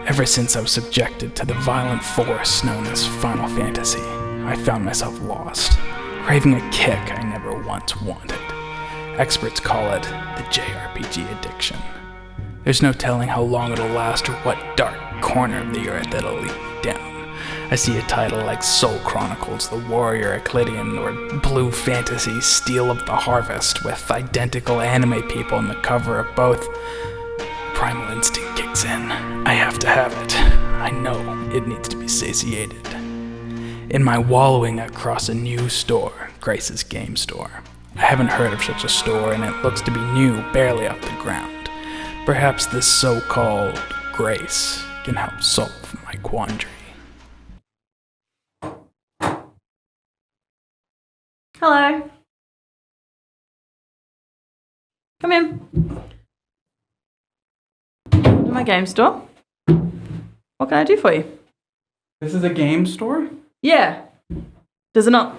Ever since I was subjected to the violent force known as Final Fantasy, I found myself lost, craving a kick I never once wanted. Experts call it the JRPG addiction. There's no telling how long it'll last or what dark corner of the earth it'll lead me down. I see a title like Soul Chronicles, The Warrior Eclidian, or Blue Fantasy, Steel of the Harvest, with identical anime people on the cover of both. Primal instinct kicks in. I have to have it. I know it needs to be satiated. In my wallowing across a new store, Grace's Game Store. I haven't heard of such a store, and it looks to be new, barely off the ground. Perhaps this so-called Grace can help solve my quandary. Hello. Come in. To my game store. What can I do for you? This is a game store? Yeah. Does it not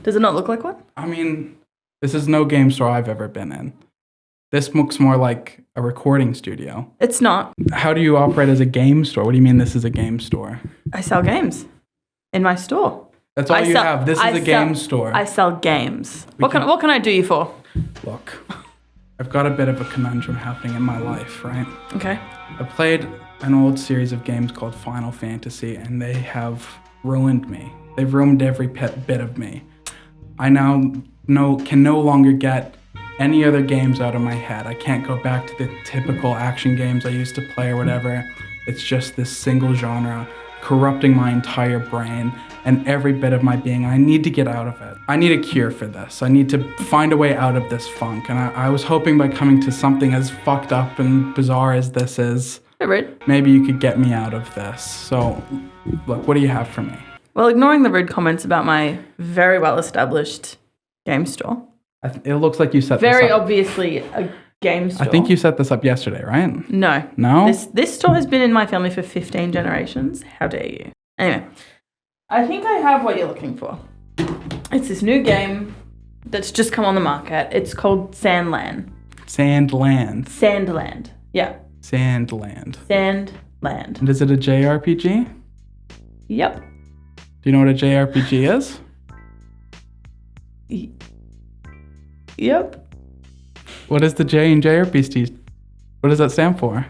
look like one? I mean, this is no game store I've ever been in. This looks more like a recording studio. It's not. How do you operate as a game store? What do you mean this is a game store? I sell games in my store. That's all you have. This is a game store. I sell games. What can I do you for? Look, I've got a bit of a conundrum happening in my life, right? Okay. I played an old series of games called Final Fantasy, and they have ruined me. They've ruined every bit of me. I now can no longer get any other games out of my head. I can't go back to the typical action games I used to play or whatever. It's just this single genre corrupting my entire brain and every bit of my being. I need to get out of it. I need a cure for this. I need to find a way out of this funk. And I was hoping by coming to something as fucked up and bizarre as this is, maybe you could get me out of this. So, look, what do you have for me? Well, ignoring the rude comments about my very well-established game store. It looks like you set this up. Very obviously a game store. I think you set this up yesterday, right? No. No? This store has been in my family for 15 generations. How dare you? Anyway, I think I have what you're looking for. It's this new game that's just come on the market. It's called Sandland. Sandland. Yeah. Sandland. Sandland. And is it a JRPG? Yep. Do you know what a JRPG is? Yep. What is the J in JRPG? What does that stand for?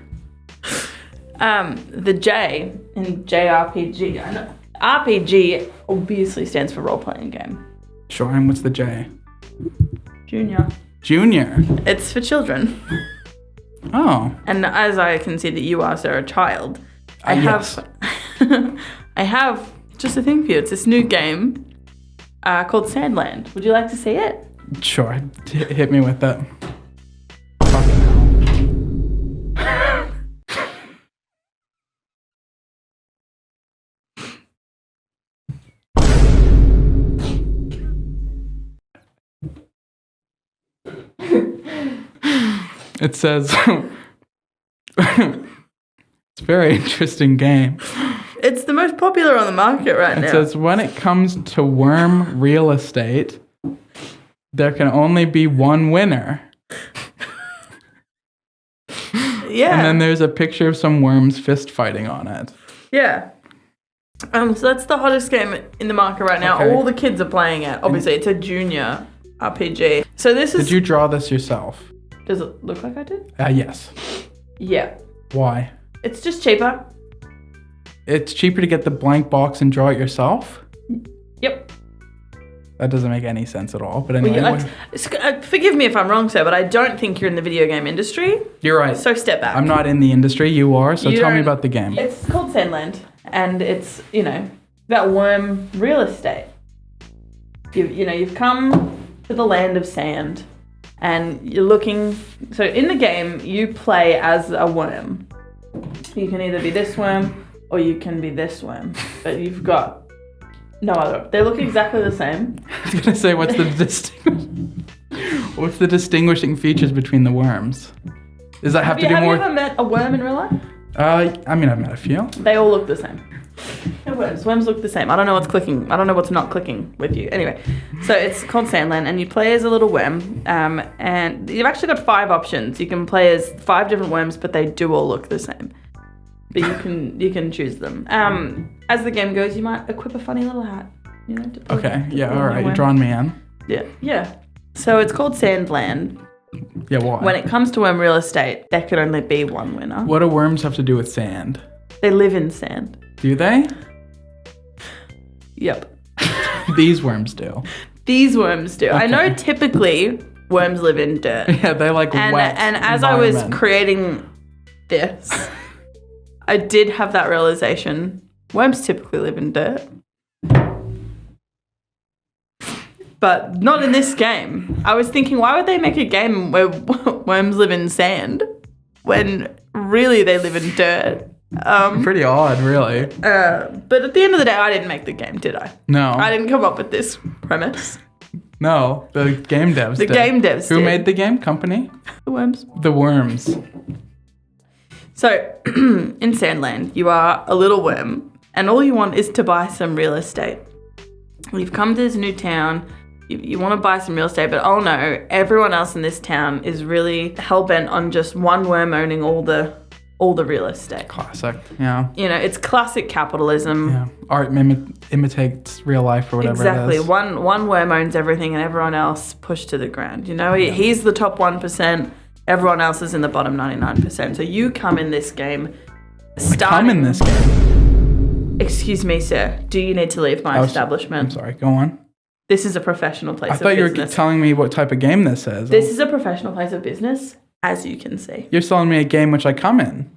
The J in JRPG. I know. RPG obviously stands for role-playing game. Sure, and what's the J? Junior. Junior? It's for children. Oh. And as I can see that you are, sir, a child, I have just a thing for you. It's this new game called Sandland. Would you like to see it? Sure. Hit me with that. It says, it's a very interesting game. It's the most popular on the market right now. It says, when it comes to worm real estate, there can only be one winner. Yeah. And then there's a picture of some worms fist fighting on it. Yeah. So that's the hottest game in the market right now. Okay. All the kids are playing it. Obviously, it's a junior RPG. So this is... Did you draw this yourself? Does it look like I did? Yes. Yeah. Why? It's just cheaper. It's cheaper to get the blank box and draw it yourself? Yep. That doesn't make any sense at all. But anyway. Well, forgive me if I'm wrong, sir, but I don't think you're in the video game industry. You're right. So step back. I'm not in the industry. You are. So tell me about the game. It's called Sandland, and it's, about worm real estate. You've come to the land of sand, and you're looking... So in the game, you play as a worm. You can either be this worm, or you can be this worm. But you've got no other. They look exactly the same. I was going to say, what's the distinguishing features between the worms? Does that have to do more... Have you ever met a worm in real life? I've met a few. They all look the same. Worms look the same. I don't know what's clicking. I don't know what's not clicking with you. Anyway, so it's called Sandland, and you play as a little worm. And you've actually got 5 options. You can play as 5 different worms, but they do all look the same. but you can choose them. As the game goes, you might equip a funny little hat. You know. Okay. Yeah. All right. You're drawing me in. Yeah. Yeah. So it's called Sandland. Yeah. Why? When it comes to worm real estate, there could only be one winner. What do worms have to do with sand? They live in sand. Do they? Yep. These worms do. These worms do. Okay. I know typically worms live in dirt. Yeah, they like wet. And as I was creating this, I did have that realization. Worms typically live in dirt. But not in this game. I was thinking, why would they make a game where worms live in sand when really they live in dirt? Pretty odd, really. But at the end of the day, I didn't make the game, did I? No. I didn't come up with this premise. No, the game devs did. The game devs Who did. made the game? Company? The worms. The worms. So, in Sandland, you are a little worm, and all you want is to buy some real estate. You've come to this new town, you want to buy some real estate, but oh no, everyone else in this town is really hell-bent on just one worm owning all the real estate. Classic, yeah. You know, it's classic capitalism. Yeah. Art imitates real life or whatever Exactly. it is. One worm owns everything and everyone else pushed to the ground. You know, he's the top 1%, everyone else is in the bottom 99%. So you come in this game Come in this game? Excuse me, sir. Do you need to leave my establishment? I'm sorry, go on. This is a professional place of business. I thought you were telling me what type of game this is. This is a professional place of business, as you can see. You're selling me a game which I come in.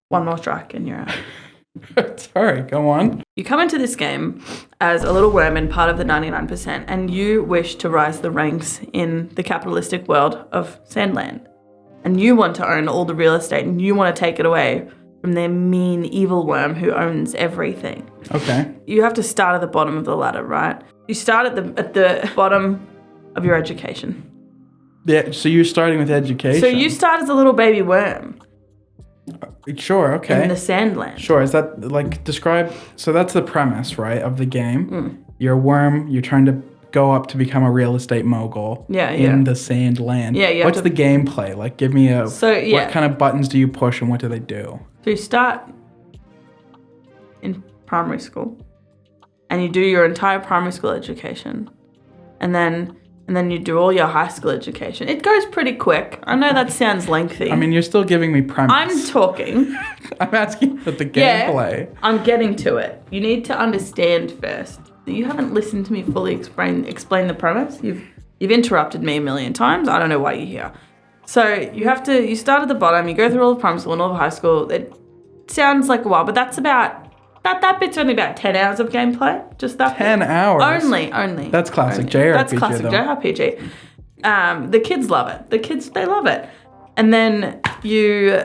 One more strike and you're out. Sorry, go on. You come into this game as a little worm and part of the 99%, and you wish to rise the ranks in the capitalistic world of Sandland. And you want to own all the real estate, and you want to take it away from their mean, evil worm who owns everything. Okay. You have to start at the bottom of the ladder, right? You start at the bottom of your education. Yeah, so you're starting with education. So you start as a little baby worm. Sure, okay. In the Sandland. Sure, is that, like, describe... So that's the premise, right, of the game. You're a worm, you're trying to go up to become a real estate mogul in the Sandland. Yeah, what's the gameplay? Like, give me a... What kind of buttons do you push and what do they do? So you start in primary school and you do your entire primary school education and then you do all your high school education. It goes pretty quick. I know that sounds lengthy. I mean, you're still giving me premise. I'm talking. I'm asking for the gameplay. Yeah, I'm getting to it. You need to understand first. You haven't listened to me fully explain the premise. You've interrupted me a million times. I don't know why you're here. So you start at the bottom, you go through all of primary school and all of high school. It sounds like a while, but that's about, that bit's only about 10 hours of gameplay. Just that 10 hours? Only. That's classic JRPG, That's classic JRPG. The kids love it. They love it. And then you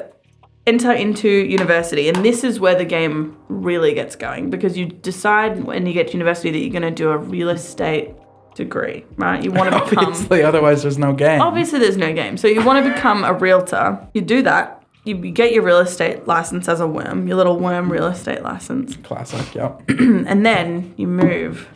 enter into university, and this is where the game really gets going, because you decide when you get to university that you're going to do a real estate degree, right? You want to become... Obviously, otherwise there's no game. Obviously, there's no game. So you want to become a realtor. You do that. You get your real estate license as a worm, your little worm real estate license. Classic, yep. And then you move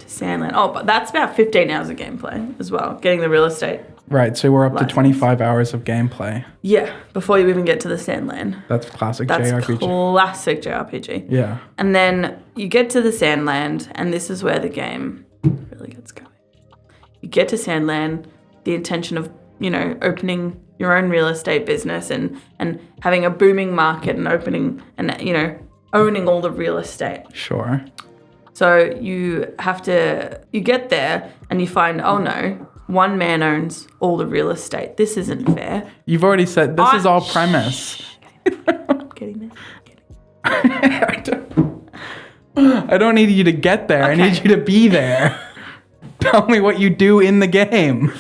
to Sandland. Oh, but that's about 15 hours of gameplay as well, getting the real estate. Right, so we're up license. to 25 hours of gameplay. Yeah, before you even get to the Sandland. That's classic That's JRPG. Classic JRPG. Yeah. And then you get to the Sandland, and this is where the game really gets going. You get to Sandland, the intention of, opening your own real estate business and having a booming market and opening and, owning all the real estate. Sure. So you get there and you find, oh no, one man owns all the real estate. This isn't fair. You've already said this is all premise. I'm getting there. I don't need you to get there. Okay. I need you to be there. Tell me what you do in the game.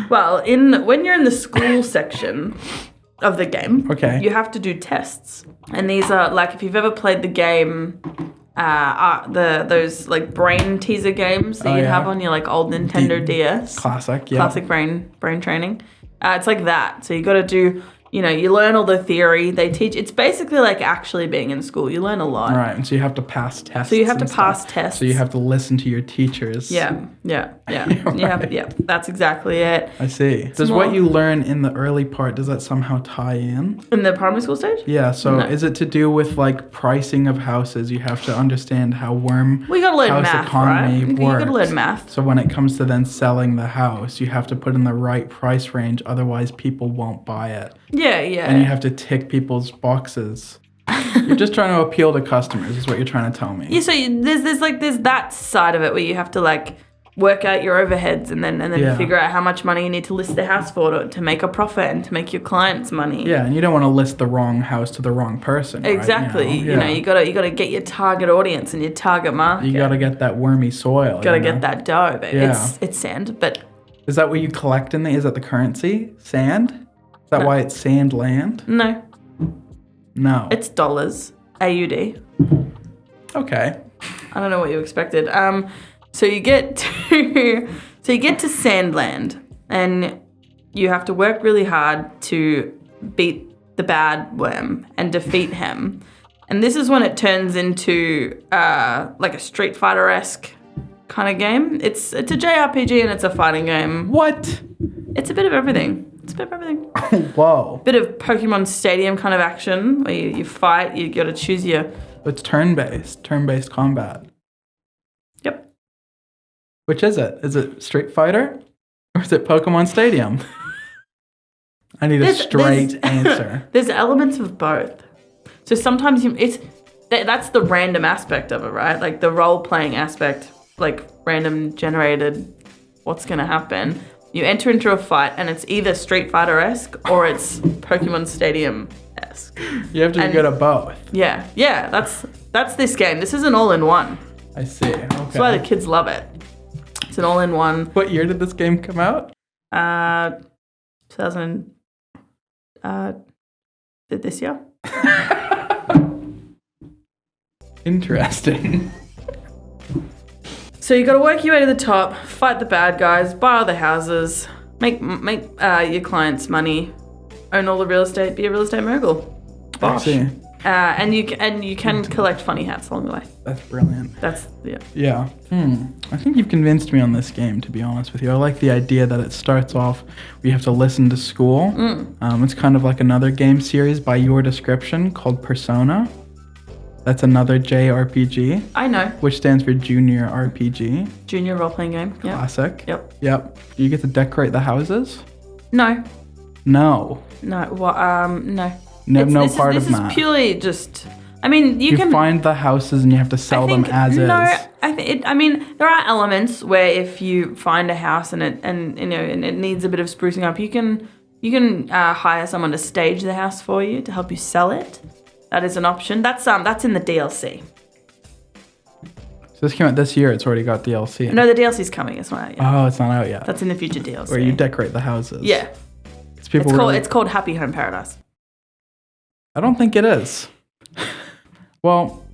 Well, when you're in the school section of the game, you have to do tests. And these are, like, if you've ever played the game, those like brain teaser games that you'd have on your like old Nintendo DS. Classic, yeah. Classic brain training. It's like that. So you got to do, you learn all the theory. They teach. It's basically like actually being in school. You learn a lot. Right, and so you have to pass tests. So you have to pass tests. So you have to listen to your teachers. Yeah. Yeah. That's exactly it. I see. Does what you learn in the early part, does that somehow tie in? In the primary school stage? Yeah, so is it to do with like pricing of houses? You have to understand how we gotta learn math, economy right? works. You gotta learn math. So when it comes to then selling the house, you have to put in the right price range, otherwise people won't buy it. Yeah. And you have to tick people's boxes. You're just trying to appeal to customers, is what you're trying to tell me. Yeah, so there's that side of it where you have to like work out your overheads and then figure out how much money you need to list the house for to make a profit and to make your clients money. Yeah, and you don't want to list the wrong house to the wrong person. Exactly. Right? You gotta get your target audience and your target market. You gotta get that wormy soil. Gotta get that dough, baby. Yeah. It's sand, but is that what you collect in is that the currency? Sand? Is that why it's Sandland? No. It's dollars. AUD. Okay. I don't know what you expected. So you get to Sandland, and you have to work really hard to beat the bad worm and defeat him. And this is when it turns into like a Street Fighter-esque kind of game. It's a JRPG and it's a fighting game. What? It's a bit of everything. Whoa. Bit of Pokemon Stadium kind of action where you fight. You got to choose your. It's turn-based combat. Yep. Which is it? Is it Street Fighter or is it Pokemon Stadium? I need a straight answer. There's elements of both. So sometimes that's the random aspect of it, right? Like the role-playing aspect, like random generated, what's going to happen. You enter into a fight and it's either Street Fighter-esque or it's Pokemon Stadium-esque. You have to be good at both. Yeah, that's this game. This is an all-in-one. I see. Okay. That's why the kids love it. It's an all-in-one. What year did this game come out? 2000. This year. Interesting. So you got to work your way to the top, fight the bad guys, buy all the houses, make your clients money, own all the real estate, be a real estate mogul. Bosh. I see. And you can collect funny hats along the way. That's brilliant. Yeah. I think you've convinced me on this game, to be honest with you. I like the idea that it starts off where you have to listen to school. It's kind of like another game series by your description called Persona. That's another JRPG. I know. Which stands for Junior RPG. Junior role-playing game. Yep. Classic. Yep. Do you get to decorate the houses? No. No. No. Well, no. No part of that. This is purely just. I mean, you can find the houses and you have to sell them as is. No, I mean, there are elements where if you find a house and it needs a bit of sprucing up, you can hire someone to stage the house for you to help you sell it. That is an option. That's in the DLC. So this came out this year. It's already got DLC. No, the DLC's coming. It's not out yet. Oh, it's not out yet. That's in the future DLC. Where you decorate the houses. Yeah. It's called Happy Home Paradise. I don't think it is. Well,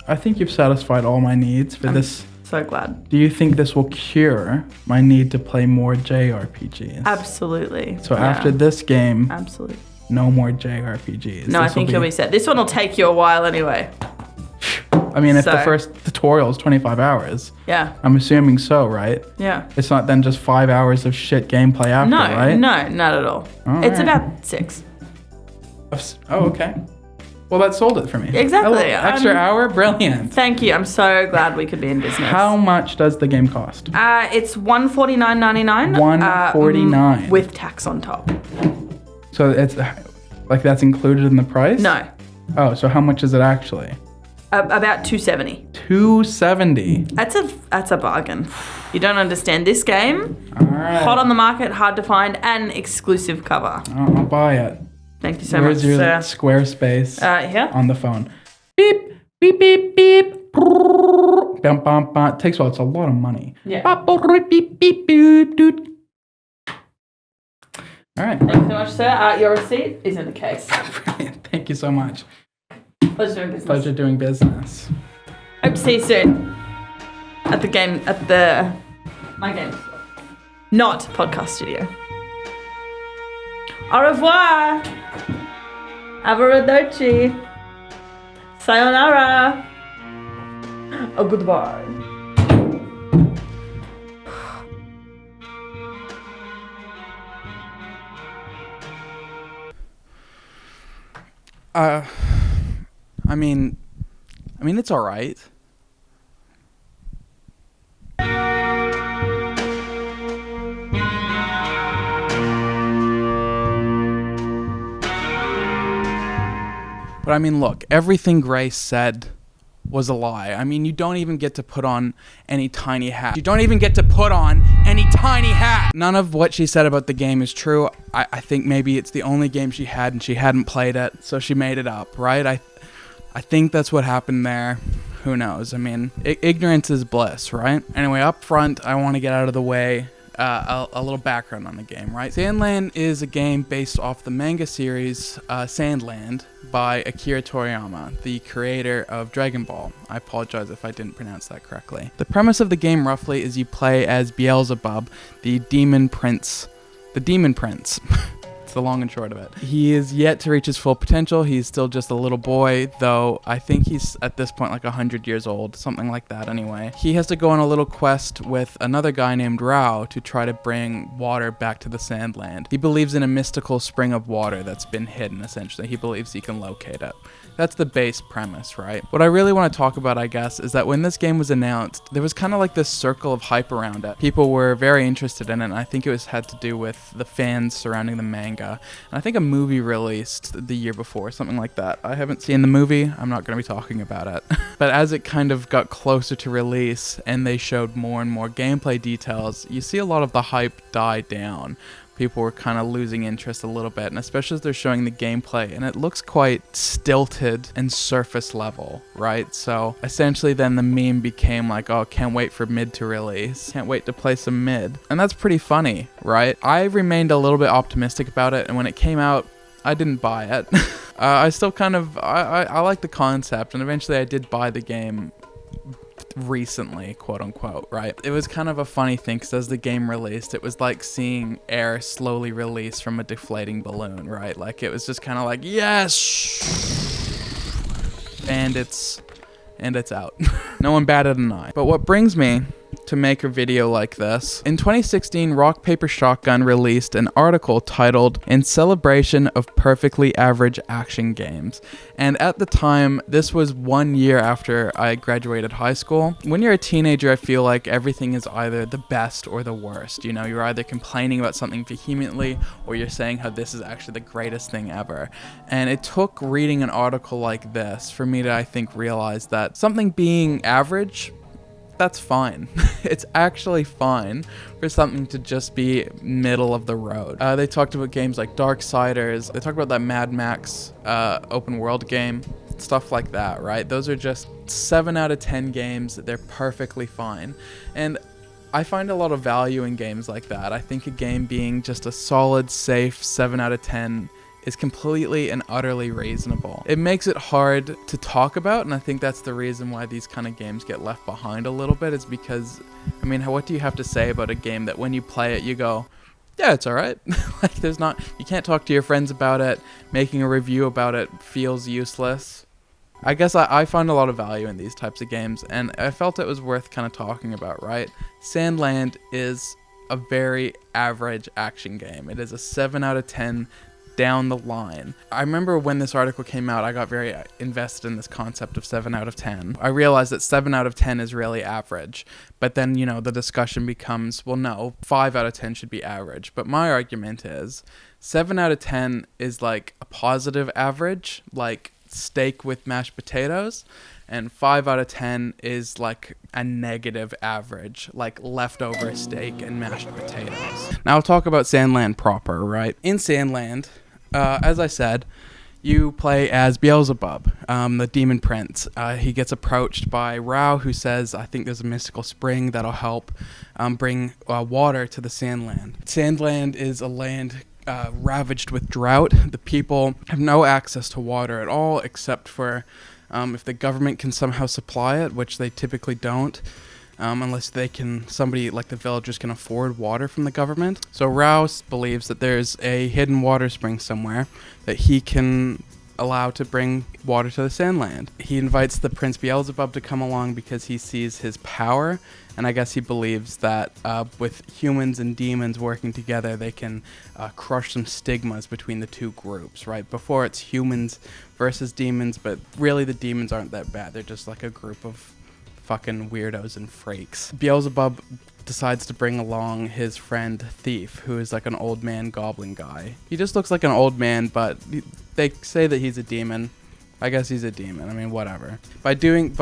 I think you've satisfied all my needs for this. So glad. Do you think this will cure my need to play more JRPGs? Absolutely. So after this game, absolutely, no more JRPGs. No, I think you'll be set. This one will take you a while anyway. I mean, if the first tutorial is 25 hours. Yeah. I'm assuming so, right? Yeah. It's not then just 5 hours of shit gameplay after, right? No, not at all. It's about 6. Oh, okay. Well, that sold it for me. Exactly. Extra hour? Brilliant. Thank you. I'm so glad we could be in business. How much does the game cost? It's $149.99. $149. With tax on top. So it's like that's included in the price? No. Oh, so how much is it actually? About $270. $270. That's a bargain. You don't understand this game. All right. Hot on the market, hard to find, and exclusive cover. I'll buy it. Thank you so Where's much, your sir. Squarespace here? on the phone? Beep, beep, beep, beep. Bum, bum, bum. It takes a while. It's a lot of money. Yeah. Beep, beep, beep, doot. All right. Thank you so much, sir. Your receipt is in the case. Brilliant. Thank you so much. Pleasure doing business. Hope to see you soon. My game store. Not podcast studio. Au revoir. Arrivederci. Sayonara. Goodbye. I mean, it's all right. But I mean, look, everything Grace said was a lie. I mean, you don't even get to put on any tiny hat. None of what she said about the game is true. I think maybe it's the only game she had and she hadn't played it, so she made it up, right? I think that's what happened there. Who knows? I mean, ignorance is bliss, right? Anyway, up front, I want to get out of the way a little background on the game, right? Sandland is a game based off the manga series Sandland by Akira Toriyama, the creator of Dragon Ball. I apologize if I didn't pronounce that correctly. The premise of the game roughly is you play as Beelzebub, the demon prince. It's the long and short of it. He is yet to reach his full potential. He's still just a little boy, though I think he's at this point like 100 years old, something like that anyway. He has to go on a little quest with another guy named Rao to try to bring water back to the Sandland. He believes in a mystical spring of water that's been hidden, essentially. He believes he can locate it. That's the base premise, right? What I really want to talk about, I guess, is that when this game was announced, there was kind of like this circle of hype around it. People were very interested in it, and I think it had to do with the fans surrounding the manga. And I think a movie released the year before, something like that. I haven't seen the movie. I'm not going to be talking about it. But as it kind of got closer to release and they showed more and more gameplay details, you see a lot of the hype die down. People were kind of losing interest a little bit, and especially as they're showing the gameplay, and it looks quite stilted and surface level, right? So essentially then the meme became like, oh, can't wait for mid to release, can't wait to play some mid. And that's pretty funny, right? I remained a little bit optimistic about it, and when it came out, I didn't buy it. I still kind of, I like the concept, and eventually I did buy the game recently, quote unquote, right? It was kind of a funny thing because as the game released, it was like seeing air slowly release from a deflating balloon, right? Like it was just kind of like, yes, and it's out. No one batted an eye. But what brings me to make a video like this. In 2016, Rock Paper Shotgun released an article titled "In Celebration of Perfectly Average Action Games." And at the time, this was 1 year after I graduated high school. When you're a teenager, I feel like everything is either the best or the worst. You know, you're either complaining about something vehemently or you're saying how this is actually the greatest thing ever. And it took reading an article like this for me to, I think, realize that something being average, that's fine. It's actually fine for something to just be middle of the road. They talked about games like Darksiders. They talked about that Mad Max open world game, stuff like that, right? Those are just 7 out of 10 games. They're perfectly fine. And I find a lot of value in games like that. I think a game being just a solid, safe 7 out of 10 is completely and utterly reasonable. It makes it hard to talk about, and I think that's the reason why these kind of games get left behind a little bit, is because, I mean, what do you have to say about a game that when you play it, you go, yeah, it's all right. Like, you can't talk to your friends about it. Making a review about it feels useless. I guess I find a lot of value in these types of games, and I felt it was worth kind of talking about, right? Sandland is a very average action game. It is a 7 out of 10 down the line. I remember when this article came out, I got very invested in this concept of 7 out of 10. I realized that 7 out of 10 is really average, but then, you know, the discussion becomes, well, no, 5 out of 10 should be average. But my argument is 7 out of 10 is like a positive average, like steak with mashed potatoes, and 5 out of 10 is like a negative average, like leftover steak and mashed potatoes. Now I'll talk about Sandland proper, right? In Sandland, as I said, you play as Beelzebub, the demon prince. He gets approached by Rao, who says, I think there's a mystical spring that'll help bring water to the Sandland. Sandland is a land ravaged with drought. The people have no access to water at all, except for if the government can somehow supply it, which they typically don't. unless somebody like the villagers can afford water from the government. So Rouse believes that there's a hidden water spring somewhere that he can allow to bring water to the sandland. He invites the Prince Beelzebub to come along because he sees his power, and I guess he believes that with humans and demons working together, they can crush some stigmas between the two groups, right? Before it's humans versus demons, but really the demons aren't that bad. They're just like a group of fucking weirdos and freaks. Beelzebub decides to bring along his friend Thief, who is like an old man goblin guy. He just looks like an old man, but they say that he's a demon. I guess he's a demon. I mean, whatever. By saving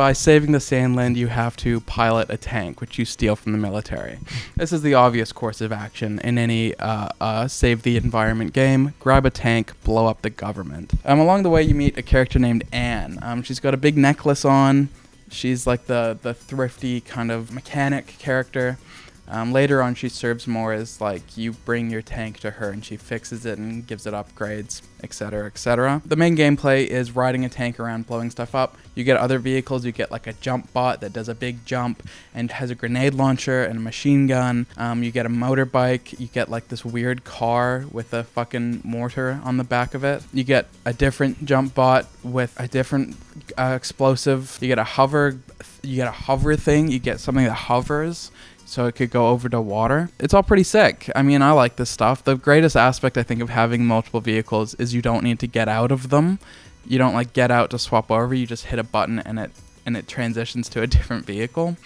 the sandland, you have to pilot a tank, which you steal from the military. This is the obvious course of action in any save the environment game. Grab a tank, blow up the government. Along the way, you meet a character named Anne. She's got a big necklace on. She's like the thrifty kind of mechanic character. Later on, she serves more as like you bring your tank to her and she fixes it and gives it upgrades, etc., etc. The main gameplay is riding a tank around, blowing stuff up. You get other vehicles. You get like a jump bot that does a big jump and has a grenade launcher and a machine gun. You get a motorbike. You get like this weird car with a fucking mortar on the back of it. You get a different jump bot with a different explosive. You get a hover thing. You get something that hovers, so it could go over to water. It's all pretty sick. I mean, I like this stuff. The greatest aspect, I think, of having multiple vehicles is you don't need to get out of them. You don't like get out to swap over. You just hit a button and it transitions to a different vehicle.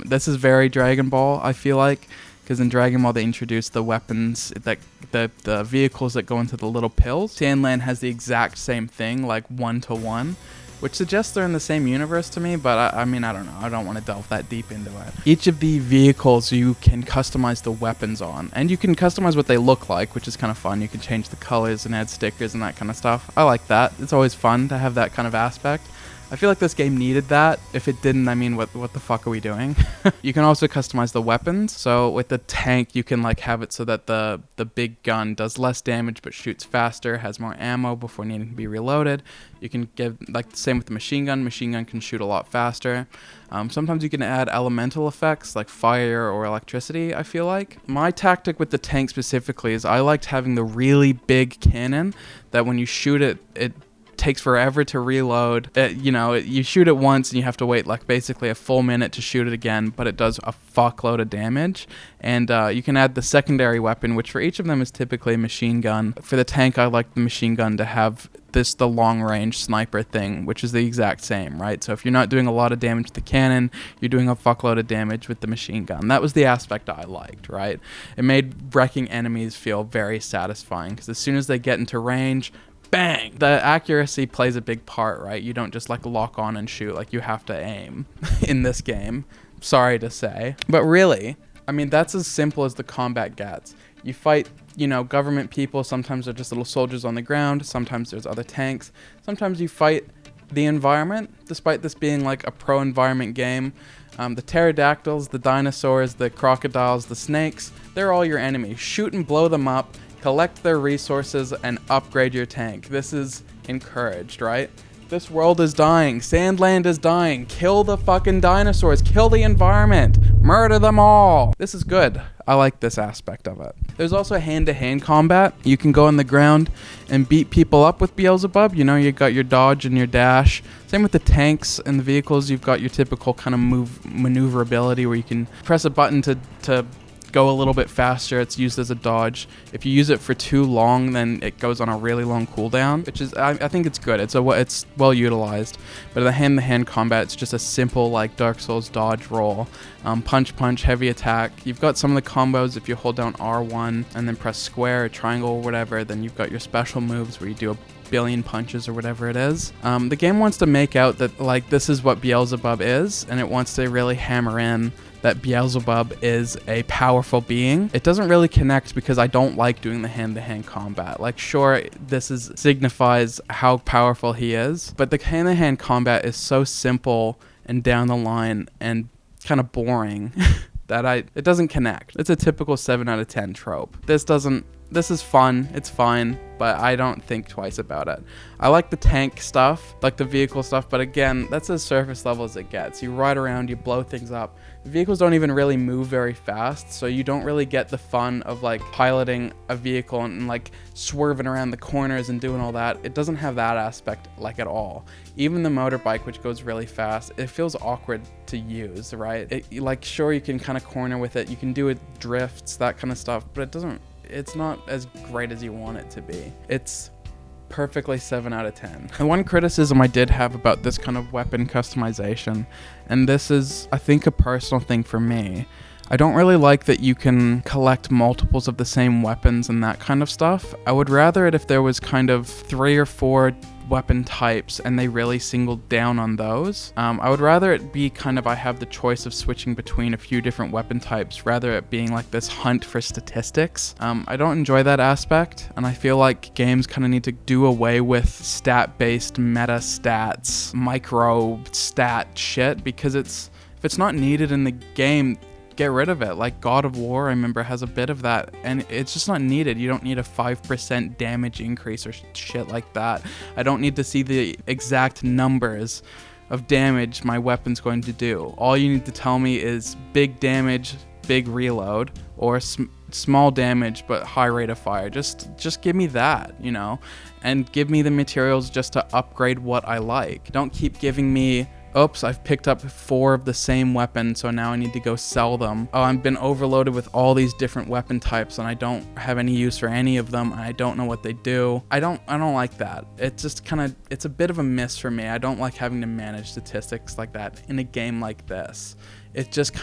This is very Dragon Ball, I feel like, because in Dragon Ball they introduced the weapons, that the vehicles that go into the little pills. Sandland has the exact same thing, like 1-to-1. Which suggests they're in the same universe to me, but I mean, I don't know. I don't want to delve that deep into it. Each of the vehicles you can customize the weapons on, and you can customize what they look like, which is kind of fun. You can change the colors and add stickers and that kind of stuff. I like that. It's always fun to have that kind of aspect. I feel like this game needed that. If it didn't, I mean, what the fuck are we doing? You can also customize the weapons. So with the tank, you can like have it so that the big gun does less damage but shoots faster, has more ammo before needing to be reloaded. You can give, like the same with the machine gun. Machine gun can shoot a lot faster. Sometimes you can add elemental effects like fire or electricity, I feel like. My tactic with the tank specifically is I liked having the really big cannon that when you shoot it, it takes forever to reload. You shoot it once and you have to wait like basically a full minute to shoot it again, but it does a fuckload of damage. And you can add the secondary weapon, which for each of them is typically a machine gun. For the tank, I like the machine gun to have the long range sniper thing, which is the exact same, right? So if you're not doing a lot of damage with the cannon, you're doing a fuckload of damage with the machine gun. That was the aspect I liked, right? It made wrecking enemies feel very satisfying because as soon as they get into range, bang! The accuracy plays a big part, right? You don't just like lock on and shoot, like you have to aim in this game. Sorry to say. But really, I mean, that's as simple as the combat gets. You fight, government people. Sometimes they're just little soldiers on the ground. Sometimes there's other tanks. Sometimes you fight the environment, despite this being like a pro-environment game. The pterodactyls, the dinosaurs, the crocodiles, the snakes, they're all your enemies. Shoot and blow them up. Collect their resources and upgrade your tank. This is encouraged, right? This world is dying. Sandland is dying. Kill the fucking dinosaurs. Kill the environment. Murder them all. This is good. I like this aspect of it. There's also hand-to-hand combat. You can go on the ground and beat people up with Beelzebub. You got your dodge and your dash. Same with the tanks and the vehicles. You've got your typical kind of maneuverability where you can press a button to go a little bit faster. It's used as a dodge. If you use it for too long, then it goes on a really long cooldown, which is I think it's good. It's well utilized. But the hand-to-hand combat, it's just a simple like Dark Souls dodge roll, punch, heavy attack. You've got some of the combos. If you hold down R1 and then press square or triangle or whatever, then you've got your special moves where you do a billion punches or whatever it is. The game wants to make out that like this is what Beelzebub is, and it wants to really hammer in that Beelzebub is a powerful being. It doesn't really connect because I don't like doing the hand-to-hand combat. Like, sure, signifies how powerful he is, but the hand-to-hand combat is so simple and down the line and kind of boring that it doesn't connect. It's a typical 7 out of 10 trope. This doesn't this is fun, it's fine, but I don't think twice about it. I like the tank stuff, like the vehicle stuff, but again, that's as surface level as it gets. You ride around, you blow things up. The vehicles don't even really move very fast, so you don't really get the fun of like piloting a vehicle and like swerving around the corners and doing all that. It doesn't have that aspect like at all. Even the motorbike, which goes really fast, it feels awkward to use, right? Like, sure, you can kind of corner with it, you can do it drifts, that kind of stuff, but it's not as great as you want it to be. It's perfectly 7 out of 10. And one criticism I did have about this kind of weapon customization, and this is, I think, a personal thing for me, I don't really like that you can collect multiples of the same weapons and that kind of stuff. I would rather it if there was kind of 3 or 4 weapon types and they really singled down on those. I would rather it be kind of I have the choice of switching between a few different weapon types rather it being like this hunt for statistics. I don't enjoy that aspect, and I feel like games kind of need to do away with stat-based meta stats, micro stat shit, because if it's not needed in the game, get rid of it. Like God of War, I remember, has a bit of that, and it's just not needed. You don't need a 5% damage increase or shit like that. I don't need to see the exact numbers of damage my weapon's going to do. All you need to tell me is big damage, big reload, or small damage but high rate of fire. Just give me that, you know, and give me the materials just to upgrade what I like. Don't keep giving me, oops, I've picked up 4 of the same weapon, so now I need to go sell them. Oh, I've been overloaded with all these different weapon types and I don't have any use for any of them and I don't know what they do. I don't like that. It just it's a bit of a miss for me. I don't like having to manage statistics like that in a game like this. It just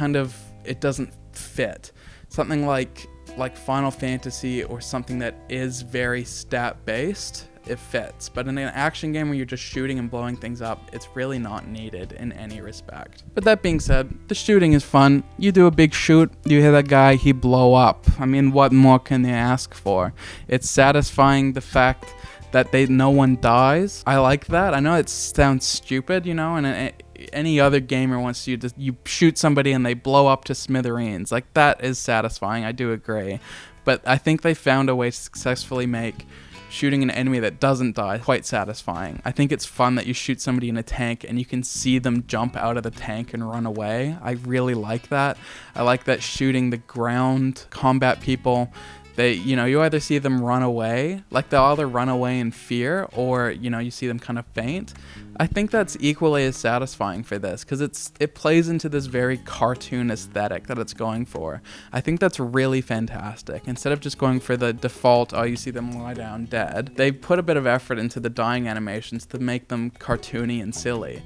it doesn't fit. Something like Final Fantasy or something that is very stat based, it fits, but in an action game where you're just shooting and blowing things up, it's really not needed in any respect. But that being said, the shooting is fun. You do a big shoot, you hit that guy, he blow up. I mean, what more can they ask for? It's satisfying the fact that no one dies. I like that. I know it sounds stupid, you know, and any other gamer wants you shoot somebody and they blow up to smithereens. Like, that is satisfying, I do agree. But I think they found a way to successfully make shooting an enemy that doesn't die quite satisfying. I think it's fun that you shoot somebody in a tank and you can see them jump out of the tank and run away. I really like that. I like that shooting the ground combat people, you either see them run away, like they'll either run away in fear, or, you see them kind of faint. I think that's equally as satisfying for this, because it plays into this very cartoon aesthetic that it's going for. I think that's really fantastic. Instead of just going for the default, you see them lie down dead, they put a bit of effort into the dying animations to make them cartoony and silly.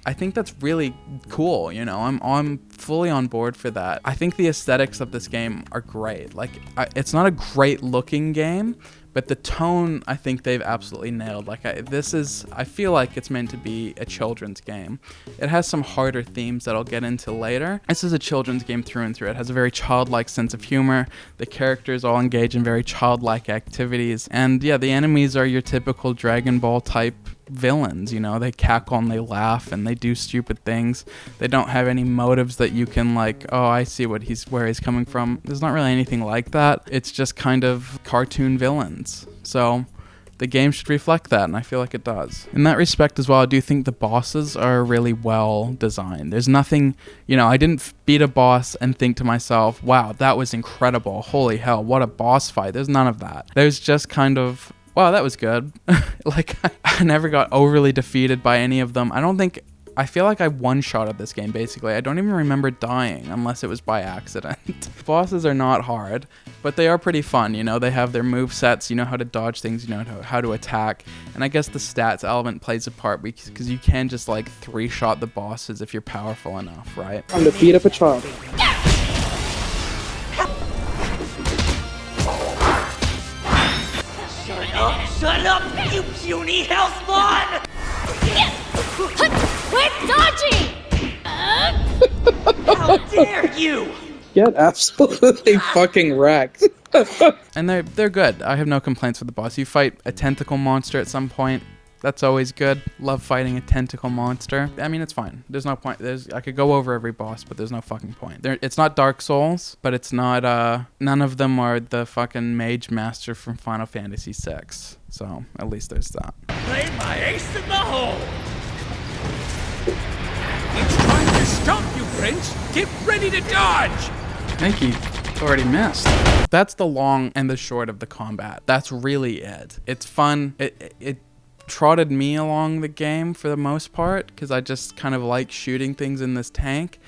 I think that's really cool, I'm fully on board for that. I think the aesthetics of this game are great. It's not a great looking game, but the tone, I think they've absolutely nailed. I feel like it's meant to be a children's game. It has some harder themes that I'll get into later. This is a children's game through and through. It has a very childlike sense of humor. The characters all engage in very childlike activities. And yeah, the enemies are your typical Dragon Ball type villains. They cackle and they laugh and they do stupid things. They don't have any motives that you can I see where he's coming from. There's not really anything like that. It's just kind of cartoon villains. So the game should reflect that, and I feel like it does. In that respect as well, I do think the bosses are really well designed. There's nothing, I didn't beat a boss and think to myself, wow, that was incredible. Holy hell, what a boss fight. There's none of that. There's just kind of, wow, that was good. I never got overly defeated by any of them. I feel like I one-shotted this game, basically. I don't even remember dying, unless it was by accident. Bosses are not hard, but they are pretty fun, They have their move sets, you know how to dodge things, you know how to attack. And I guess the stats element plays a part, because you can just, three-shot the bosses if you're powerful enough, right? I'm the beat up a child. Shut up, you puny hell spawn! Quit dodging! How dare you! Get absolutely fucking wrecked. And they're good. I have no complaints with the boss. You fight a tentacle monster at some point. That's always good. Love fighting a tentacle monster. I mean, it's fine. There's no point. I could go over every boss, but there's no fucking point. It's not Dark Souls, but it's not, none of them are the fucking mage master from Final Fantasy VI. So, at least there's that. Play my ace in the hole! He's trying to stomp you, Prince! Get ready to dodge! I think he already missed. That's the long and the short of the combat. That's really it. It's fun. It trotted me along the game for the most part because I just kind of like shooting things in this tank,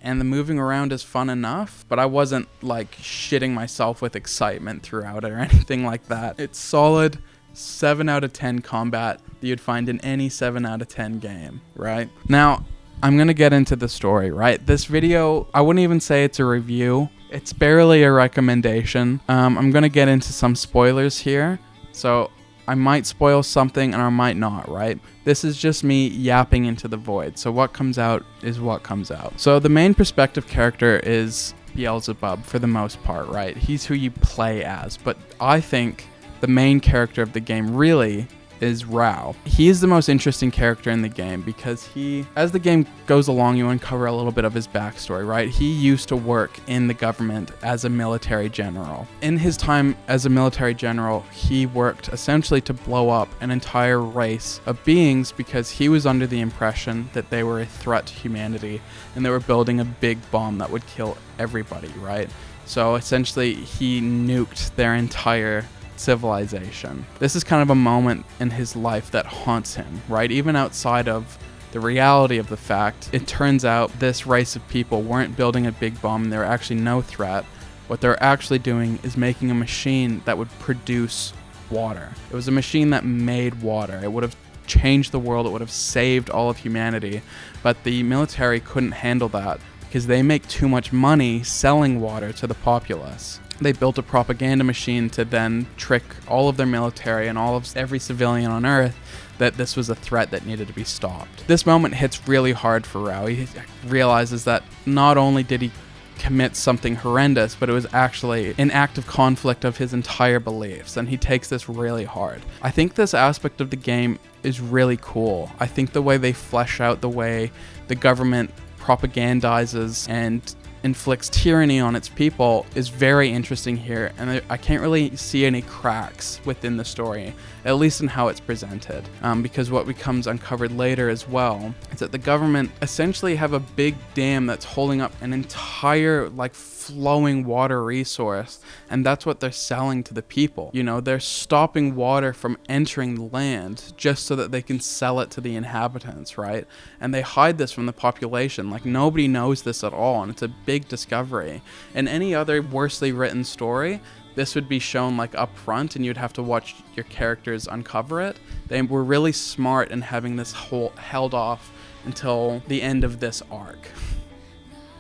and the moving around is fun enough, but I wasn't like shitting myself with excitement throughout it or anything like that. It's solid 7 out of 10 combat that you'd find in any 7 out of 10 game, right? Now, I'm gonna get into the story, right? This video, I wouldn't even say it's a review. It's barely a recommendation. I'm gonna get into some spoilers here, so I might spoil something and I might not, right? This is just me yapping into the void, so what comes out is what comes out. So the main perspective character is Beelzebub for the most part, right? He's who you play as, but I think the main character of the game really is Rao. He is the most interesting character in the game because as the game goes along, you uncover a little bit of his backstory, right? He used to work in the government as a military general. In his time as a military general, he worked essentially to blow up an entire race of beings because he was under the impression that they were a threat to humanity and they were building a big bomb that would kill everybody, right? So essentially, he nuked their entire civilization. This is kind of a moment in his life that haunts him, right? Even outside of the reality of the fact, it turns out this race of people weren't building a big bomb and they were actually no threat. What they're actually doing is making a machine that would produce water. It was a machine that made water. It would have changed the world. It would have saved all of humanity. But the military couldn't handle that because they make too much money selling water to the populace. They built a propaganda machine to then trick all of their military and every civilian on Earth that this was a threat that needed to be stopped. This moment hits really hard for Rao. He realizes that not only did he commit something horrendous, but it was actually an act of conflict of his entire beliefs, and he takes this really hard. I think this aspect of the game is really cool. I think the way they flesh out the way the government propagandizes and inflicts tyranny on its people is very interesting here, and I can't really see any cracks within the story, at least in how it's presented, because what becomes uncovered later as well is that the government essentially have a big dam that's holding up an entire flowing water resource, and that's what they're selling to the people. You know, they're stopping water from entering the land just so that they can sell it to the inhabitants, right? And they hide this from the population. Nobody knows this at all, and it's a big discovery. In any other worsely written story, this would be shown up front and you'd have to watch your characters uncover it. They were really smart in having this whole held off until the end of this arc,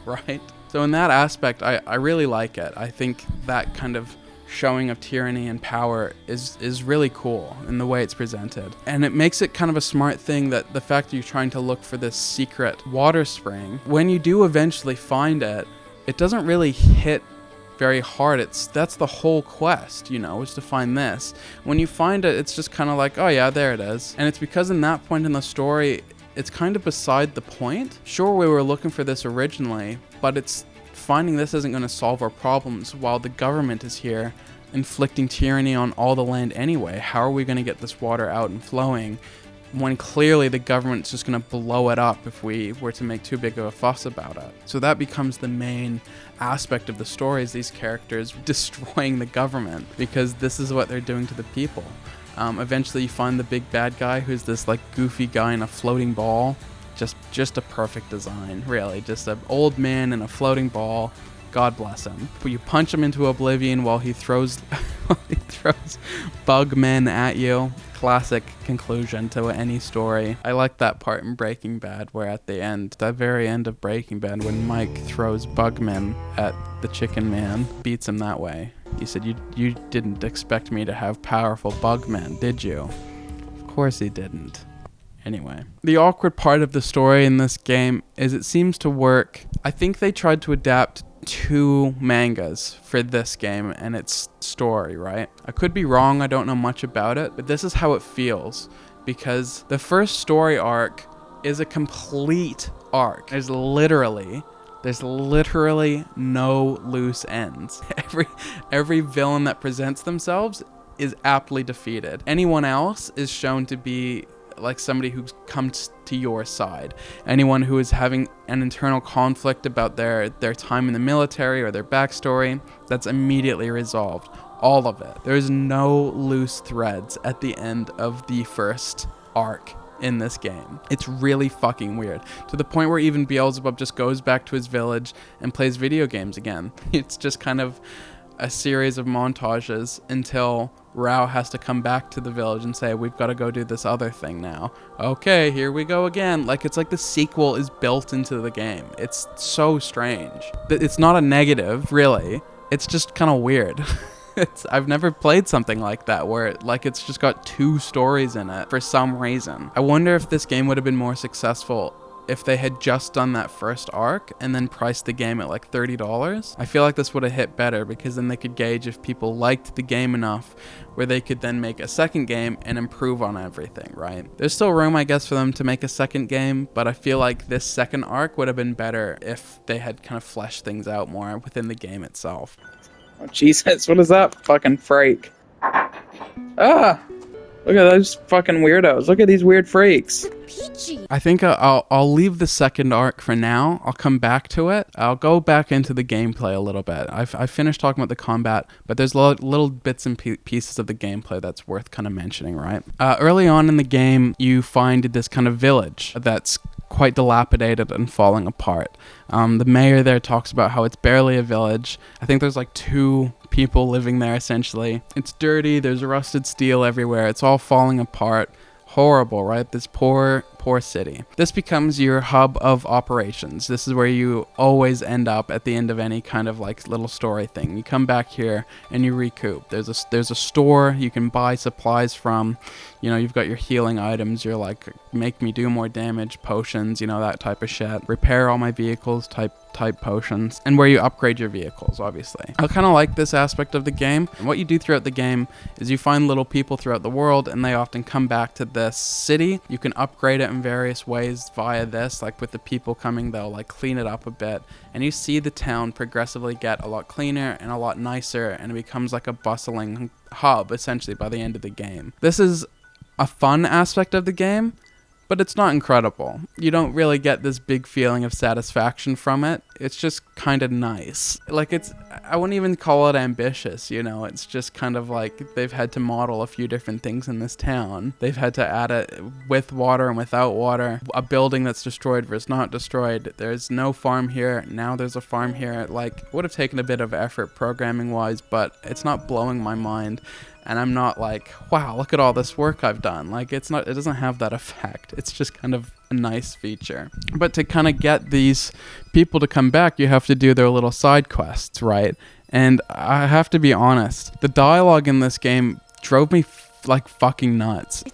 right? So in that aspect, I really like it. I think that kind of showing of tyranny and power is really cool in the way it's presented. And it makes it kind of a smart thing that the fact that you're trying to look for this secret water spring, when you do eventually find it, it doesn't really hit very hard. That's the whole quest, is to find this. When you find it, it's just kind of oh yeah, there it is. And it's because in that point in the story, it's kind of beside the point. Sure, we were looking for this originally, but it's finding this isn't going to solve our problems while the government is here inflicting tyranny on all the land anyway. How are we going to get this water out and flowing when clearly the government's just going to blow it up if we were to make too big of a fuss about it? So that becomes the main aspect of the story, is these characters destroying the government because this is what they're doing to the people. Eventually you find the big bad guy, who's this goofy guy in a floating ball. Just a perfect design, really. Just an old man in a floating ball. God bless him. But you punch him into oblivion while he throws bug men at you. Classic conclusion to any story. I like that part in Breaking Bad where at the end, the very end of Breaking Bad, when Mike throws bugmen at the chicken man, beats him that way. He said, you didn't expect me to have powerful bugmen, did you? Of course he didn't. Anyway, the awkward part of the story in this game is it seems to work. I think they tried to adapt 2 mangas for this game and its story, right? I could be wrong, I don't know much about it, but this is how it feels. because the first story arc is a complete arc. There's literally no loose ends. Every villain that presents themselves is aptly defeated. Anyone else is shown to be like somebody who's come to your side. Anyone who is having an internal conflict about their time in the military or their backstory, that's immediately resolved. All of it. There's no loose threads at the end of the first arc in this game. It's really fucking weird, to the point where even Beelzebub just goes back to his village and plays video games again. It's just kind of a series of montages until Rao has to come back to the village and say, we've got to go do this other thing now. Okay, here we go again. Like, it's like the sequel is built into the game. It's so strange. It's not a negative, really. It's just kind of weird. I've never played something like that where it's just got two stories in it for some reason. I wonder if this game would have been more successful if they had just done that first arc and then priced the game at like $30. I feel like this would have hit better, because then they could gauge if people liked the game enough where they could then make a second game and improve on everything, right? There's still room, I guess, for them to make a second game, but I feel like this second arc would have been better if they had kind of fleshed things out more within the game itself. Oh, Jesus, what is that fucking freak? Ah! Look at those fucking weirdos. Look at these weird freaks. Peachy. I think I'll leave the second arc for now. I'll come back to it. I'll go back into the gameplay a little bit. I finished talking about the combat, but there's little bits and pieces of the gameplay that's worth kind of mentioning, right? Early on in the game, you find this kind of village that's quite dilapidated and falling apart. The mayor there talks about how it's barely a village. I think there's like 2 people living there, essentially. It's dirty, there's rusted steel everywhere, it's all falling apart. Horrible, right? This poor city. This becomes your hub of operations. This is where you always end up at the end of any kind of like little story thing. You come back here and you recoup. There's a store you can buy supplies from. You know, you've got your healing items. You're like, make me do more damage, potions, you know, that type of shit. Repair all my vehicles type potions, and where you upgrade your vehicles, obviously. I kind of like this aspect of the game. And what you do throughout the game is you find little people throughout the world, and they often come back to this city. You can upgrade it in various ways via this, like with the people coming, they'll like clean it up a bit, and you see the town progressively get a lot cleaner and a lot nicer, and it becomes like a bustling hub essentially by the end of the game. This is a fun aspect of the game, but it's not incredible. You don't really get this big feeling of satisfaction from it. It's just kind of nice. Like, I wouldn't even call it ambitious, you know. It's just kind of like they've had to model a few different things in this town. They've had to add it with water and without water. A building that's destroyed versus not destroyed. There's no farm here. Now there's a farm here. Like, would have taken a bit of effort programming wise, but it's not blowing my mind. And I'm not like, wow, look at all this work I've done. Like, it doesn't have that effect. It's just kind of a nice feature. But to kind of get these people to come back, you have to do their little side quests, right? And I have to be honest, the dialogue in this game drove me like fucking nuts.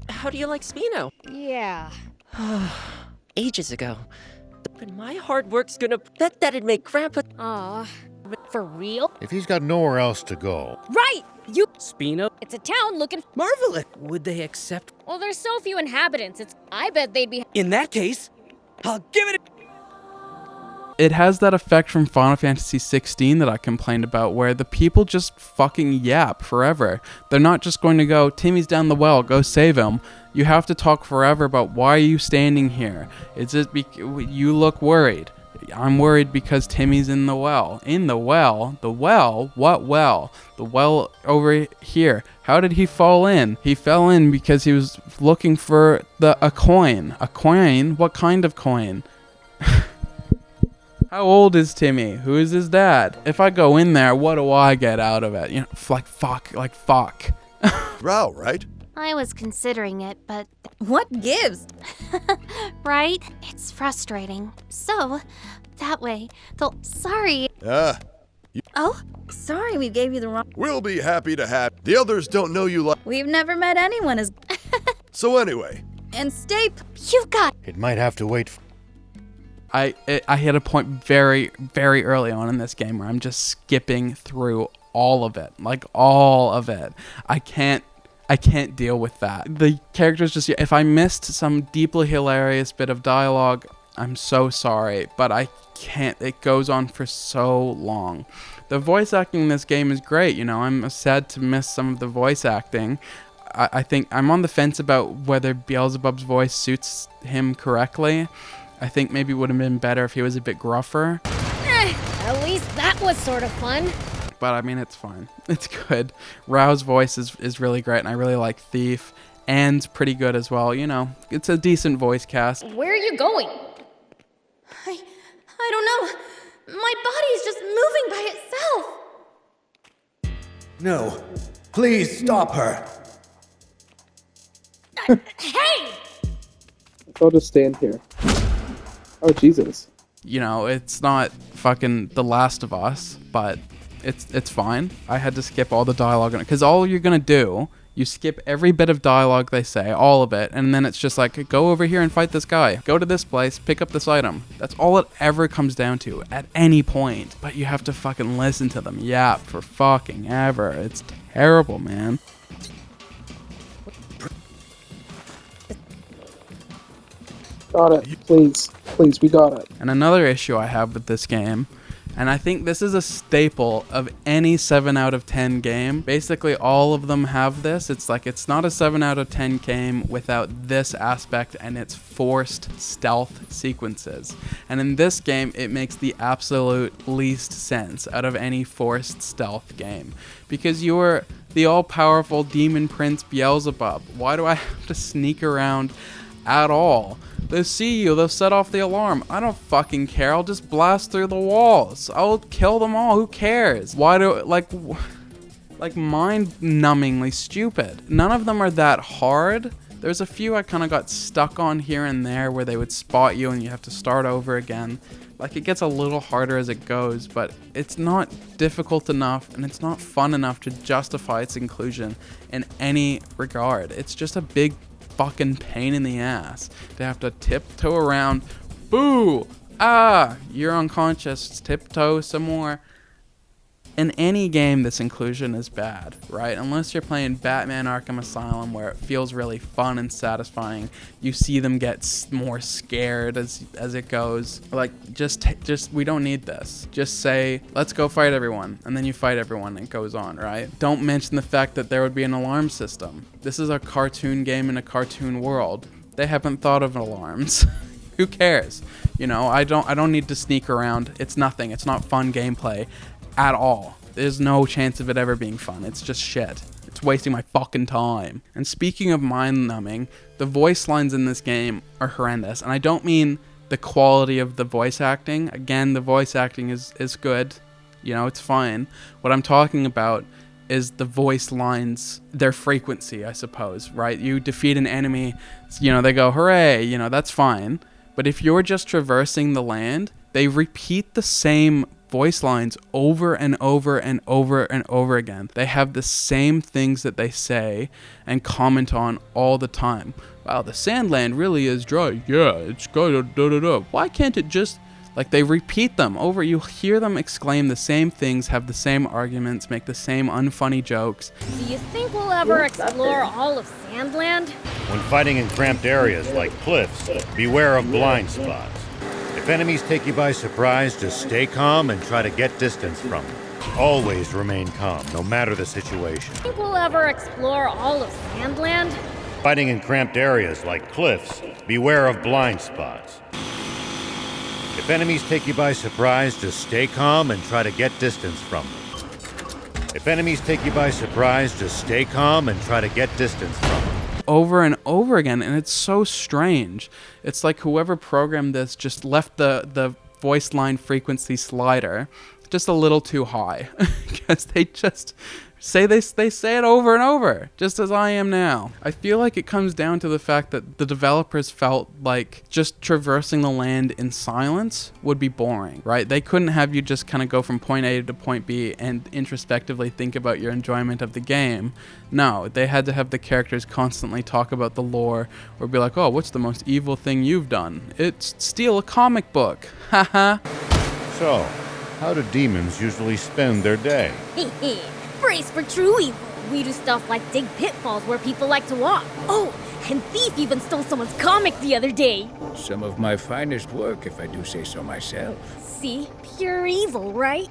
How do you like Spino? Yeah. Ages ago. But my hard work's gonna... That'd make Grandpa... Aw. For real? If he's got nowhere else to go. Right! You... Spino? It's a town looking... Marvelous! Would they accept? Well, there's so few inhabitants. I bet they'd be... In that case, I'll give it It has that effect from Final Fantasy 16 that I complained about, where the people just fucking yap forever. They're not just going to go, Timmy's down the well, go save him. You have to talk forever about why are you standing here? Is it you look worried? I'm worried because Timmy's in the well. In the well? The well? What well? The well over here. How did he fall in? He fell in because he was looking for a coin. A coin? What kind of coin? How old is Timmy? Who is his dad? If I go in there, what do I get out of it? You know, like fuck. Rao, right? I was considering it, but... What gives? Right? It's frustrating. So, that way, they'll... Sorry. Oh, sorry we gave you the wrong... We'll be happy to have... The others don't know you like... We've never met anyone as... So anyway... And stay... You've got... It might have to wait... I hit a point very, very early on in this game where I'm just skipping through all of it. Like, all of it. I can't I can't deal with that. The characters just, if I missed some deeply hilarious bit of dialogue, I'm so sorry, but I can't. It goes on for so long. The voice acting in this game is great. You know, I'm sad to miss some of the voice acting. I think I'm on the fence about whether Beelzebub's voice suits him correctly. I think maybe it would have been better if he was a bit gruffer. At least that was sort of fun. But I mean, it's fine. It's good. Rao's voice is really great, and I really like Thief. Anne's pretty good as well. You know, it's a decent voice cast. Where are you going? I don't know. My body's just moving by itself. No. Please stop her. Hey! I'll just stand here. Oh, Jesus. You know, it's not fucking The Last of Us, but it's fine. I had to skip all the dialogue because all you're gonna do, you skip every bit of dialogue they say, all of it, and then it's just like, go over here and fight this guy. Go to this place, pick up this item. That's all it ever comes down to at any point. But you have to fucking listen to them yap for fucking ever. It's terrible, man. Got it. Please, we got it. And another issue I have with this game, and I think this is a staple of any 7 out of 10 game. Basically, all of them have this. It's like, it's not a 7 out of 10 game without this aspect, and it's forced stealth sequences. And in this game, it makes the absolute least sense out of any forced stealth game. Because you're the all-powerful demon prince Beelzebub. Why do I have to sneak around at all? They'll see you, they'll set off the alarm. I don't fucking care, I'll just blast through the walls. I'll kill them all, who cares? Why do, like mind-numbingly stupid. None of them are that hard. There's a few I kind of got stuck on here and there where they would spot you and you have to start over again. Like, it gets a little harder as it goes, but it's not difficult enough and it's not fun enough to justify its inclusion in any regard. It's just a big fucking pain in the ass to have to tiptoe around. Boo! Ah! You're unconscious. Tiptoe some more. In any game, this inclusion is bad, right? Unless you're playing Batman Arkham Asylum, where it feels really fun and satisfying. You see them get more scared as it goes. Like, just we don't need this. Just say, let's go fight everyone, and then you fight everyone, and it goes on, right? Don't mention the fact that there would be an alarm system. This is a cartoon game in a cartoon world. They haven't thought of alarms. Who cares? You know, I don't need to sneak around. It's nothing. It's not fun gameplay at all. There's no chance of it ever being fun. It's just shit. It's wasting my fucking time. And speaking of mind-numbing, the voice lines in this game are horrendous. And I don't mean the quality of the voice acting. Again, the voice acting is good. You know, it's fine. What I'm talking about is the voice lines, their frequency, I suppose, right? You defeat an enemy, you know, they go, hooray, you know, that's fine. But if you're just traversing the land, they repeat the same voice lines over and over and over and over again. They have the same things that they say and comment on all the time. Wow, the sandland really is dry. Yeah, it's good. Why can't it just, like, they repeat them over? You hear them exclaim the same things, have the same arguments, make the same unfunny jokes. Do you think we'll ever explore all of Sandland? When fighting in cramped areas like cliffs, beware of blind spots. If enemies take you by surprise, just stay calm and try to get distance from them. Always remain calm, no matter the situation. Think we'll ever explore all of Sandland? Fighting in cramped areas like cliffs, beware of blind spots. If enemies take you by surprise, just stay calm and try to get distance from them. If enemies take you by surprise, just stay calm and try to get distance from them. Over and over again, and it's so strange. It's like whoever programmed this just left the voice line frequency slider just a little too high because they just say they say it over and over, just as I am now. I feel like it comes down to the fact that the developers felt like just traversing the land in silence would be boring, right? They couldn't have you just kind of go from point A to point B and introspectively think about your enjoyment of the game. No, they had to have the characters constantly talk about the lore or be like, oh, what's the most evil thing you've done? It's steal a comic book. Haha. So, how do demons usually spend their day? Brace for true evil. We do stuff like dig pitfalls where people like to walk. Oh, and Thief even stole someone's comic the other day. Some of my finest work, if I do say so myself. See? Pure evil, right?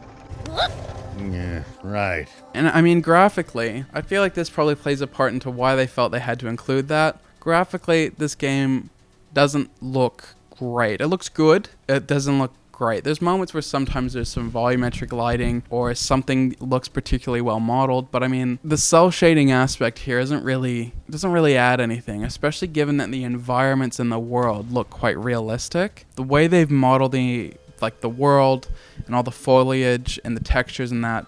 Yeah, right. And I mean, graphically, I feel like this probably plays a part into why they felt they had to include that. Graphically, this game doesn't look great. It looks good. It doesn't look great. There's moments where sometimes there's some volumetric lighting or something looks particularly well modeled, but I mean, the cell shading aspect here doesn't really add anything, especially given that the environments in the world look quite realistic. The way they've modeled the world and all the foliage and the textures and that,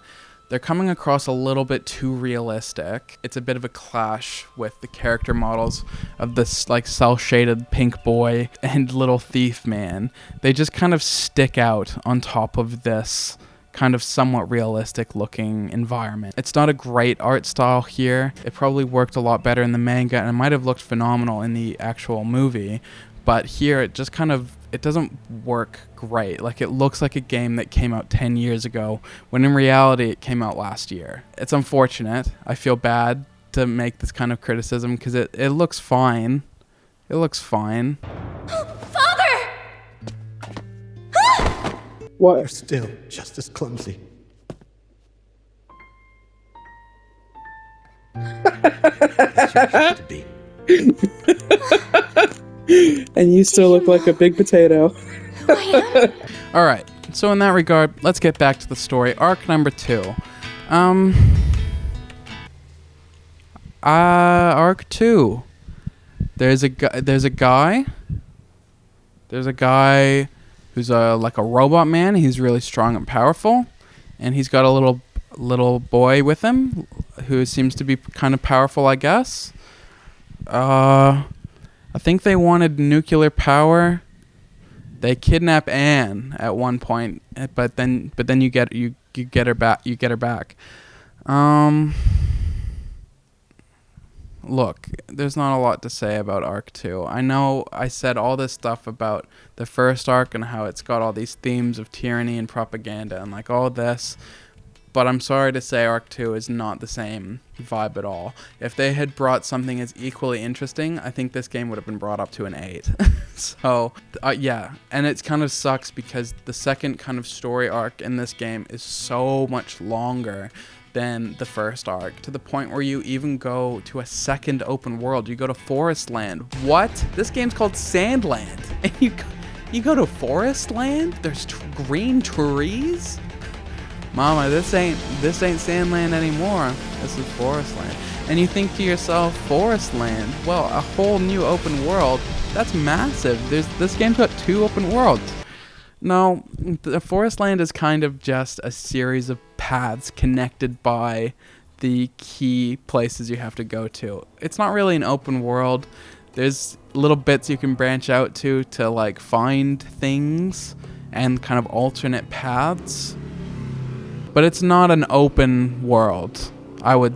they're coming across a little bit too realistic. It's a bit of a clash with the character models of this like cel-shaded pink boy and little thief man. They just kind of stick out on top of this kind of somewhat realistic looking environment. It's not a great art style here. It probably worked a lot better in the manga and it might have looked phenomenal in the actual movie, but here it just kind of, it doesn't work great. Like, it looks like a game that came out 10 years ago, when in reality it came out last year. It's unfortunate. I feel bad to make this kind of criticism because it looks fine. It looks fine. Father! What? You're still just as clumsy. To be. And you still look like a big potato. All right. So in that regard, let's get back to the story. Arc number 2. Arc 2. There's a guy who's like a robot man. He's really strong and powerful, and he's got a little boy with him who seems to be kind of powerful, I guess. I think they wanted nuclear power. They kidnap Anne at one point, but then you get her back. Look, there's not a lot to say about Arc 2. I know I said all this stuff about the first arc and how it's got all these themes of tyranny and propaganda and like all this, but I'm sorry to say Arc 2 is not the same vibe at all. If they had brought something as equally interesting, I think this game would have been brought up to an 8. So, yeah. And it kind of sucks because the second kind of story arc in this game is so much longer than the first arc, to the point where you even go to a second open world. You go to Forest Land. What? This game's called Sandland. And you go to Forest Land? There's green trees? Mama, this ain't Sandland anymore. This is Forest Land. And you think to yourself, Forest Land? Well, a whole new open world. That's massive. This game's got 2 open worlds. No, the Forest Land is kind of just a series of paths connected by the key places you have to go to. It's not really an open world. There's little bits you can branch out to like find things and kind of alternate paths. But it's not an open world. How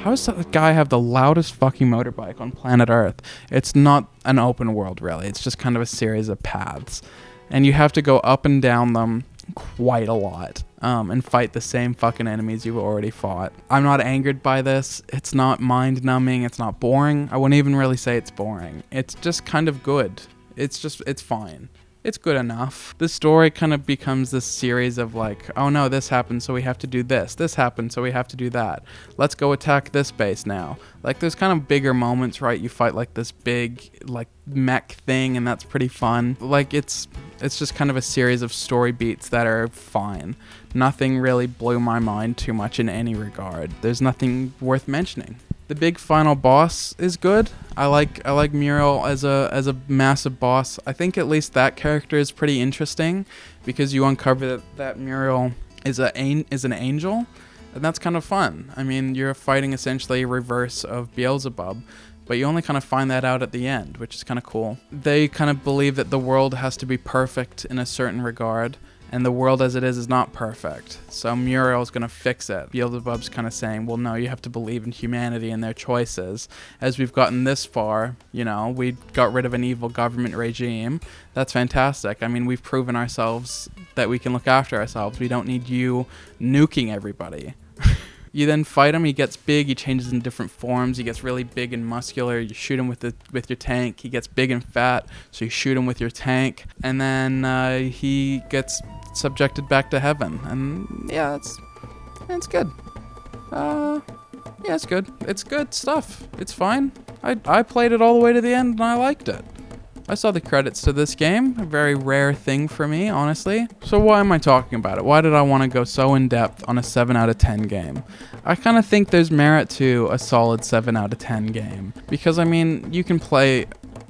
does that guy have the loudest fucking motorbike on planet Earth? It's not an open world, really. It's just kind of a series of paths. And you have to go up and down them quite a lot and fight the same fucking enemies you've already fought. I'm not angered by this. It's not mind-numbing. It's not boring. I wouldn't even really say it's boring. It's just kind of good. It's fine. It's good enough. The story kind of becomes this series of like, oh no, this happened, so we have to do this. This happened, so we have to do that. Let's go attack this base now. Like, there's kind of bigger moments, right? You fight like this big like mech thing, and that's pretty fun. Like, it's just kind of a series of story beats that are fine. Nothing really blew my mind too much in any regard. There's nothing worth mentioning. The big final boss is good. I like Muriel as a massive boss. I think at least that character is pretty interesting because you uncover that Muriel is an angel, and that's kind of fun. I mean, you're fighting essentially a reverse of Beelzebub, but you only kind of find that out at the end, which is kind of cool. They kind of believe that the world has to be perfect in a certain regard, and the world as it is not perfect. So Muriel's gonna fix it. Beelzebub's kind of saying, well, no, you have to believe in humanity and their choices. As we've gotten this far, you know, we got rid of an evil government regime. That's fantastic. I mean, we've proven ourselves that we can look after ourselves. We don't need you nuking everybody. You then fight him. He gets big. He changes in different forms. He gets really big and muscular. You shoot him with your tank. He gets big and fat, so you shoot him with your tank. And then he gets subjected back to heaven. And yeah, it's good. Yeah, it's good. It's good stuff. It's fine. I played it all the way to the end, and I liked it. I saw the credits to this game, a very rare thing for me, honestly. So why am I talking about it? Why did I want to go so in-depth on a 7 out of 10 game? I kind of think there's merit to a solid 7 out of 10 game. Because, I mean, you can play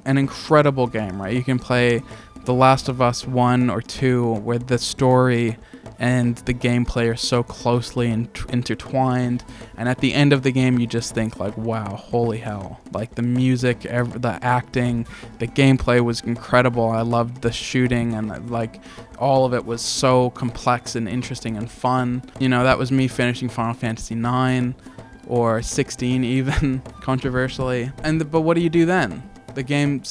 an incredible game, right? You can play The Last of Us 1 or 2, where the story and the gameplay are so closely intertwined, and at the end of the game you just think like, wow, holy hell. Like the music, the acting, the gameplay was incredible. I loved the shooting, and like all of it was so complex and interesting and fun. You know, that was me finishing Final Fantasy 9 or 16 even, controversially. But what do you do then? A game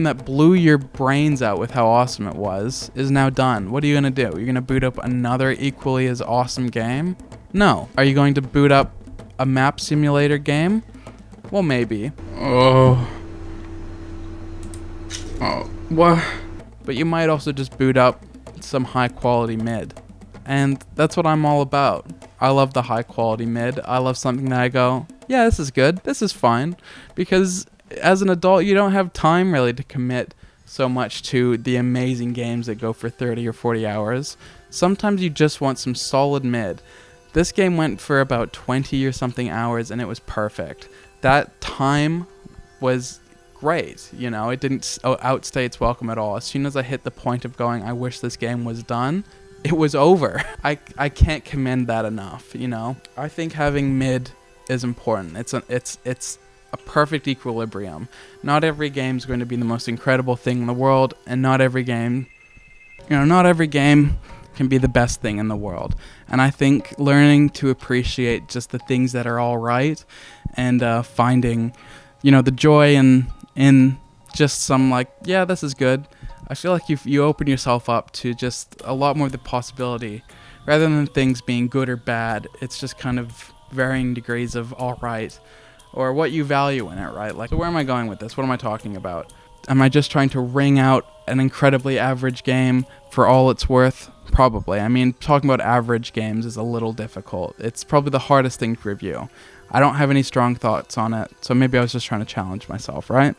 that blew your brains out with how awesome it was is now done. What are you going to do? You're going to boot up another equally as awesome game? No. Are you going to boot up a map simulator game? Well, maybe. Oh, what? But you might also just boot up some high quality mid. And that's what I'm all about. I love the high quality mid. I love something that I go, yeah, this is good. This is fine. Because as an adult, you don't have time really to commit so much to the amazing games that go for 30 or 40 hours. Sometimes you just want some solid mid. This game went for about 20 or something hours, and it was perfect. That time was great, you know, it didn't outstay its welcome at all. As soon as I hit the point of going, I wish this game was done, it was over. I can't commend that enough, you know. I think having mid is important. It's a perfect equilibrium. Not every game is going to be the most incredible thing in the world, and not every game can be the best thing in the world. And I think learning to appreciate just the things that are all right, and finding, you know, the joy in just some like, yeah, this is good. I feel like you open yourself up to just a lot more of the possibility, rather than things being good or bad. It's just kind of varying degrees of all right, or what you value in it, right? Like, so where am I going with this? What am I talking about? Am I just trying to wring out an incredibly average game for all it's worth? Probably. I mean, talking about average games is a little difficult. It's probably the hardest thing to review. I don't have any strong thoughts on it, so maybe I was just trying to challenge myself, right?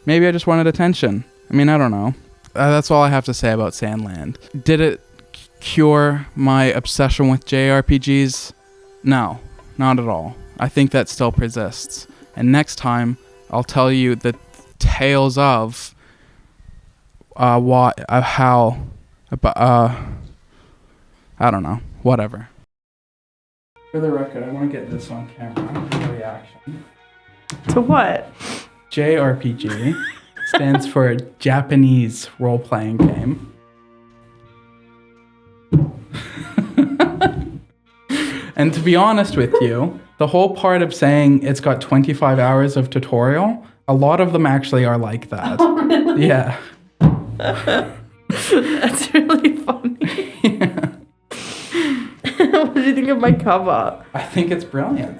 Maybe I just wanted attention. I mean, I don't know. That's all I have to say about Sandland. Did it cure my obsession with JRPGs? No, not at all. I think that still persists. And next time, I'll tell you the tales of I don't know, whatever. For the record, I want to get this on camera, reaction. To what? JRPG stands for Japanese role-playing game. And to be honest with you, the whole part of saying it's got 25 hours of tutorial, a lot of them actually are like that. Oh, really? Yeah. That's really funny. Yeah. What do you think of my cover? I think it's brilliant.